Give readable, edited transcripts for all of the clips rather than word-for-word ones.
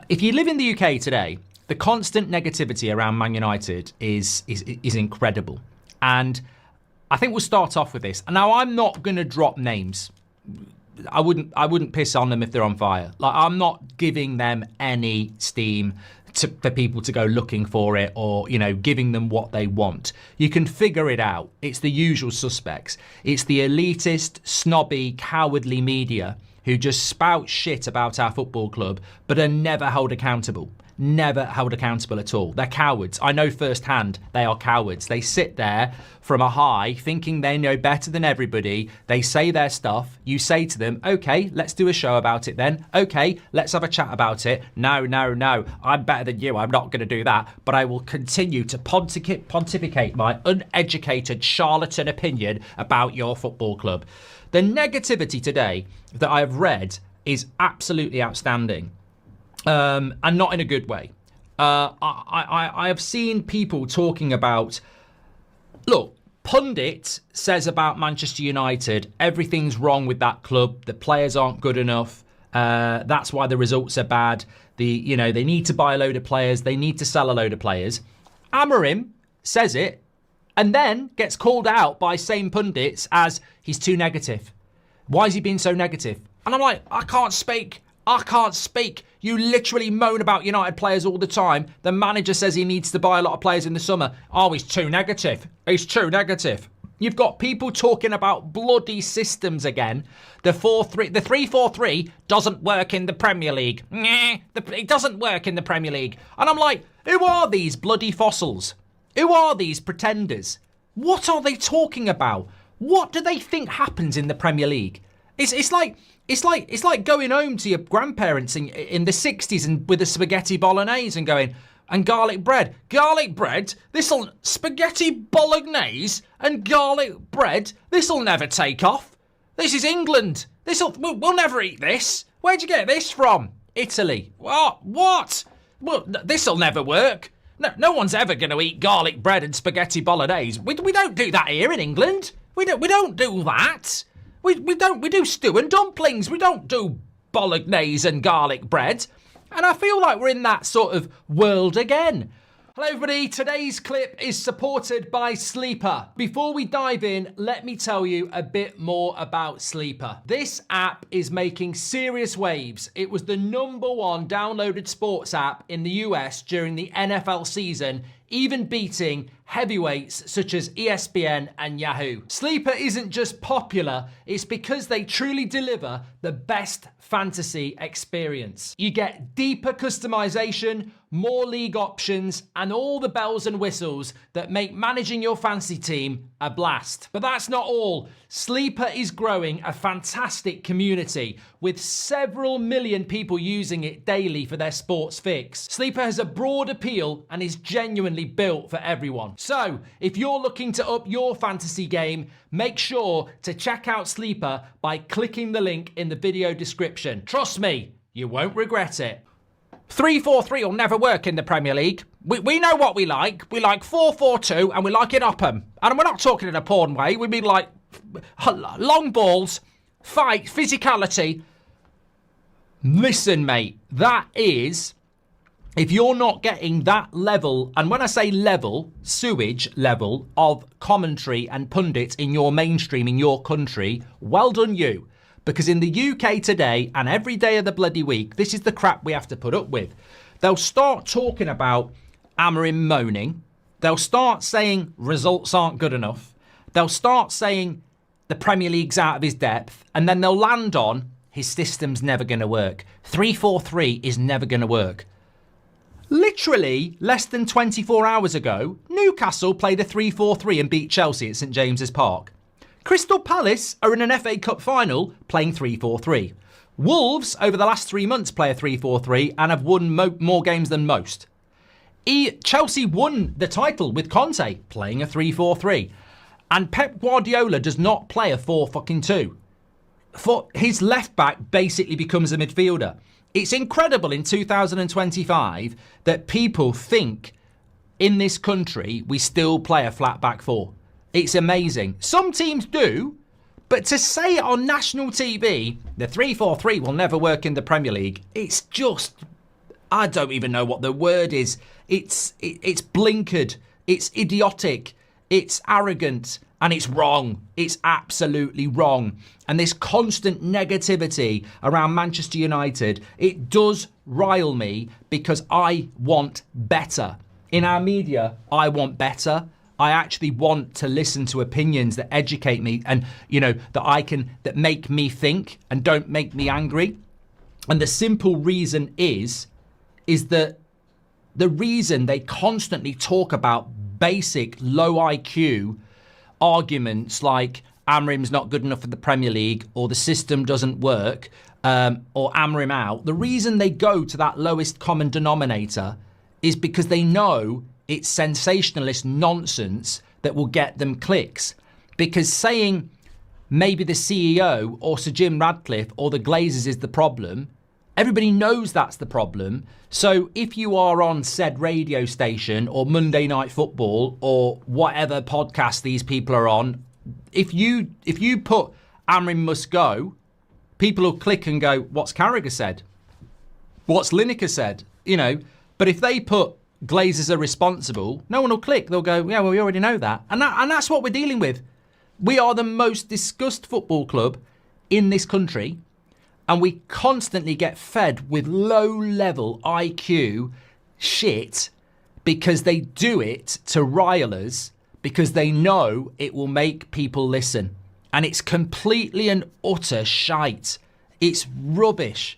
If you live in the UK today, the constant negativity around Man United is incredible. And I think we'll start off with this. And now I'm not going to drop names. I wouldn't piss on them if they're on fire. Like, I'm not giving them any steam for people to go looking for it or, giving them what they want. You can figure it out. It's the usual suspects. It's the elitist, snobby, cowardly media who just spout shit about our football club but are never held accountable. Never held accountable at all. They're cowards. I know firsthand they are cowards. They sit there from a high thinking they know better than everybody. They say their stuff. You say to them, okay, let's do a show about it then. Okay, let's have a chat about it. No. I'm better than you. I'm not going to do that. But I will continue to pontificate my uneducated charlatan opinion about your football club. The negativity today that I've read is absolutely outstanding. And not in a good way. I have seen people talking about, look, pundit says about Manchester United, everything's wrong with that club. The players aren't good enough. That's why the results are bad. They need to buy a load of players. They need to sell a load of players. Amorim says it and then gets called out by same pundits as he's too negative. Why is he being so negative? And I'm like, I can't speak. You literally moan about United players all the time. The manager says he needs to buy a lot of players in the summer. Oh, he's too negative. You've got people talking about bloody systems again. The 3-4-3 doesn't work in the Premier League. It doesn't work in the Premier League. And I'm like, who are these bloody fossils? Who are these pretenders? What are they talking about? What do they think happens in the Premier League? It's like going home to your grandparents in the 60s and with a spaghetti bolognese and going, and garlic bread. Spaghetti bolognese and garlic bread, this'll never take off. This is England. We'll never eat this. Where'd you get this from? Italy. What? Well, this'll never work. No one's ever going to eat garlic bread and spaghetti bolognese. We don't do that here in England. We don't do that. We do stew and dumplings. We don't do bolognese and garlic bread. And I feel like we're in that sort of world again. Hello everybody, today's clip is supported by Sleeper. Before we dive in, let me tell you a bit more about Sleeper. This app is making serious waves. It was the #1 downloaded sports app in the US during the NFL season, even beating heavyweights such as ESPN and Yahoo. Sleeper isn't just popular, it's because they truly deliver the best fantasy experience. You get deeper customization, more league options, and all the bells and whistles that make managing your fantasy team a blast. But that's not all. Sleeper is growing a fantastic community with several million people using it daily for their sports fix. Sleeper has a broad appeal and is genuinely built for everyone. So, if you're looking to up your fantasy game, make sure to check out Sleeper by clicking the link in the video description. Trust me, you won't regret it. 3-4-3 will never work in the Premier League. We know what we like. We like 4-4-2 and we like it Upham. And we're not talking in a porn way. We mean like long balls, fight, physicality. Listen, mate, that is, if you're not getting that level, and when I say level, sewage level of commentary and pundits in your mainstream, in your country, well done you. Because in the UK today, and every day of the bloody week, this is the crap we have to put up with. They'll start talking about Amorim moaning. They'll start saying results aren't good enough. They'll start saying the Premier League's out of his depth. And then they'll land on his system's never going to work. 3-4-3 is never going to work. Literally, less than 24 hours ago, Newcastle played a 3-4-3 and beat Chelsea at St James's Park. Crystal Palace are in an FA Cup final playing 3-4-3. Wolves, over the last 3 months, play a 3-4-3 and have won more games than most. Chelsea won the title with Conte playing a 3-4-3. And Pep Guardiola does not play a 4-2. For his left back basically becomes a midfielder. It's incredible in 2025 that people think in this country we still play a flat back four. It's amazing. Some teams do, but to say it on national TV, the 3-4-3 will never work in the Premier League, it's just I don't even know what the word is. It's blinkered. It's idiotic. It's arrogant. And it's wrong. It's absolutely wrong. And this constant negativity around Manchester United, it does rile me because I want better. In our media, I want better. I actually want to listen to opinions that educate me and, that make me think and don't make me angry. And the simple reason is that the reason they constantly talk about basic low IQ arguments like Amorim's not good enough for the Premier League or the system doesn't work or Amorim out, the reason they go to that lowest common denominator is because they know it's sensationalist nonsense that will get them clicks. Because saying maybe the CEO or Sir Jim Radcliffe or the Glazers is the problem, everybody knows that's the problem. So if you are on said radio station or Monday Night Football or whatever podcast these people are on, if you put Amorim must go, people will click and go, what's Carragher said? What's Lineker said? But if they put Glazers are responsible, no one will click. They'll go, yeah, well, we already know that. And that's what we're dealing with. We are the most discussed football club in this country. And we constantly get fed with low-level IQ shit because they do it to rile us because they know it will make people listen. And it's completely and utter shite. It's rubbish.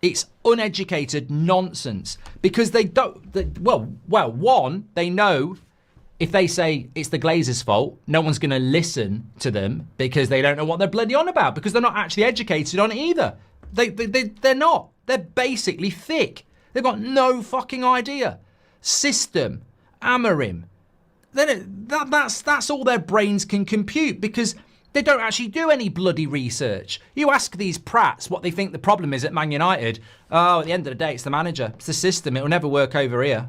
It's uneducated nonsense because they don't... One, they know if they say it's the Glazers' fault, no one's going to listen to them because they don't know what they're bloody on about because they're not actually educated on it either. They're not. They're basically thick. They've got no fucking idea. System, Amorim. That's all their brains can compute because they don't actually do any bloody research. You ask these prats what they think the problem is at Man United. Oh, at the end of the day, it's the manager. It's the system. It will never work over here.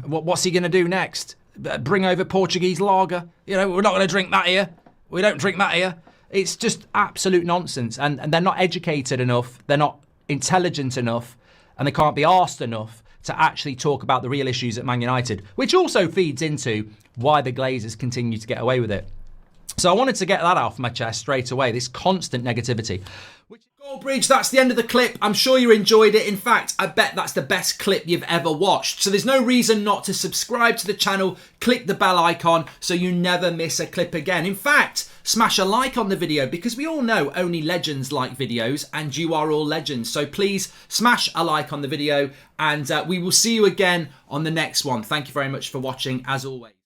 What's he going to do next? Bring over Portuguese lager? We're not going to drink that here. We don't drink that here. It's just absolute nonsense. And they're not educated enough. They're not intelligent enough. And they can't be arsed enough to actually talk about the real issues at Man United, which also feeds into why the Glazers continue to get away with it. So I wanted to get that off my chest straight away, this constant negativity. Goldbridge, that's the end of the clip. I'm sure you enjoyed it. In fact, I bet that's the best clip you've ever watched. So there's no reason not to subscribe to the channel, click the bell icon so you never miss a clip again. In fact, smash a like on the video because we all know only legends like videos and you are all legends. So please smash a like on the video and we will see you again on the next one. Thank you very much for watching as always.